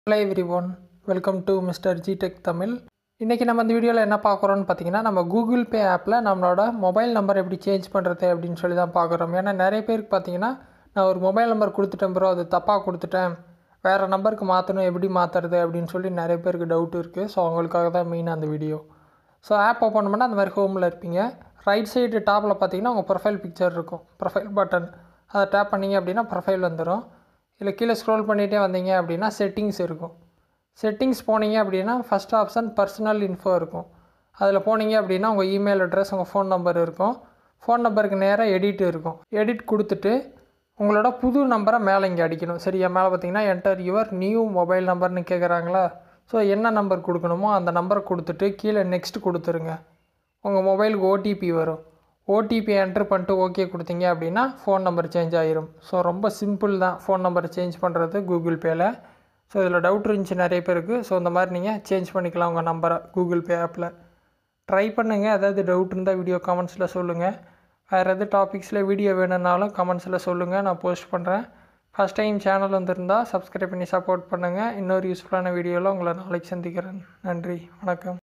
Hello everyone, welcome to Mr. G Tech Tamil. இன்றைக்கி நம்ம இந்த வீடியோவில் என்ன பார்க்குறோன்னு பார்த்தீங்கன்னா, நம்ம கூகுள் பே ஆப்பில் நம்மளோட மொபைல் நம்பர் எப்படி சேஞ்ச் பண்ணுறது அப்படின்னு சொல்லி தான் பார்க்குறோம். ஏன்னா நிறைய பேருக்கு பார்த்தீங்கன்னா, நான் ஒரு மொபைல் நம்பர் கொடுத்துட்டேன் ப்ரோ, அது தப்பாக கொடுத்துட்டேன், வேறு நம்பருக்கு மாற்றணும், எப்படி மாற்றுறது அப்படின்னு சொல்லி நிறைய பேருக்கு டவுட் இருக்குது. ஸோ அவங்களுக்காக தான் மெயினாக அந்த வீடியோ. ஸோ ஆப் ஓப்பன் பண்ணால் அந்த மாதிரி ஹோமில் இருப்பீங்க. ரைட் சைடு டாப்பில் பார்த்தீங்கன்னா உங்கள் ப்ரொஃபைல் பிக்சர் இருக்கும், ப்ரொஃபைல் பட்டன். அதை டேப் பண்ணிங்க அப்படின்னா ப்ரொஃபைல் வந்துடும். இல்லை கீழே ஸ்க்ரோல் பண்ணிகிட்டே வந்தீங்க அப்படின்னா செட்டிங்ஸ் இருக்கும். செட்டிங்ஸ் போனீங்க அப்படின்னா ஃபஸ்ட் ஆப்ஷன் பர்சனல் இன்ஃபோ இருக்கும். அதில் போனீங்க அப்படின்னா உங்கள் இமெயில் அட்ரஸ், உங்கள் ஃபோன் நம்பர் இருக்கும். ஃபோன் நம்பருக்கு நேராக எடிட் இருக்கும். எடிட் கொடுத்துட்டு உங்களோட புது நம்பரை மேலே இங்கே அடிக்கணும். சரியா, மேலே பார்த்தீங்கன்னா என்டர் யுவர் நியூ மொபைல் நம்பர்னு கேட்குறாங்களா. ஸோ என்ன நம்பர் கொடுக்கணுமோ அந்த நம்பரை கொடுத்துட்டு கீழே நெக்ஸ்ட் கொடுத்துருங்க. உங்கள் மொபைலுக்கு ஓடிபி வரும். ஓடிபி என்ட்ரு பண்ணிட்டு ஓகே கொடுத்தீங்க அப்படின்னா ஃபோன் நம்பர் சேஞ்ச் ஆகிரும். ஸோ ரொம்ப சிம்பிள் தான் ஃபோன் நம்பர் சேஞ்ச் பண்ணுறது கூகுள் பேயில். ஸோ இதில் டவுட் இருந்துச்சு நிறைய பேருக்கு. ஸோ இந்த மாதிரி நீங்கள் சேஞ்ச் பண்ணிக்கலாம் உங்கள் நம்பரை கூகுள் பே ஆப்பில். ட்ரை பண்ணுங்கள். ஏதாவது டவுட் இருந்தால் வீடியோ கமெண்ட்ஸில் சொல்லுங்கள். வேறு எதாவது டாபிக்ஸில் வீடியோ வேணும்னாலும் கமெண்ட்ஸில் சொல்லுங்கள், நான் போஸ்ட் பண்ணுறேன். ஃபஸ்ட் டைம் சேனல் வந்துருந்தால் சப்ஸ்கிரைப் பண்ணி சப்போர்ட் பண்ணுங்கள். இன்னொரு யூஸ்ஃபுல்லான வீடியோவில் உங்களை நாளைக்கு சந்திக்கிறேன். நன்றி, வணக்கம்.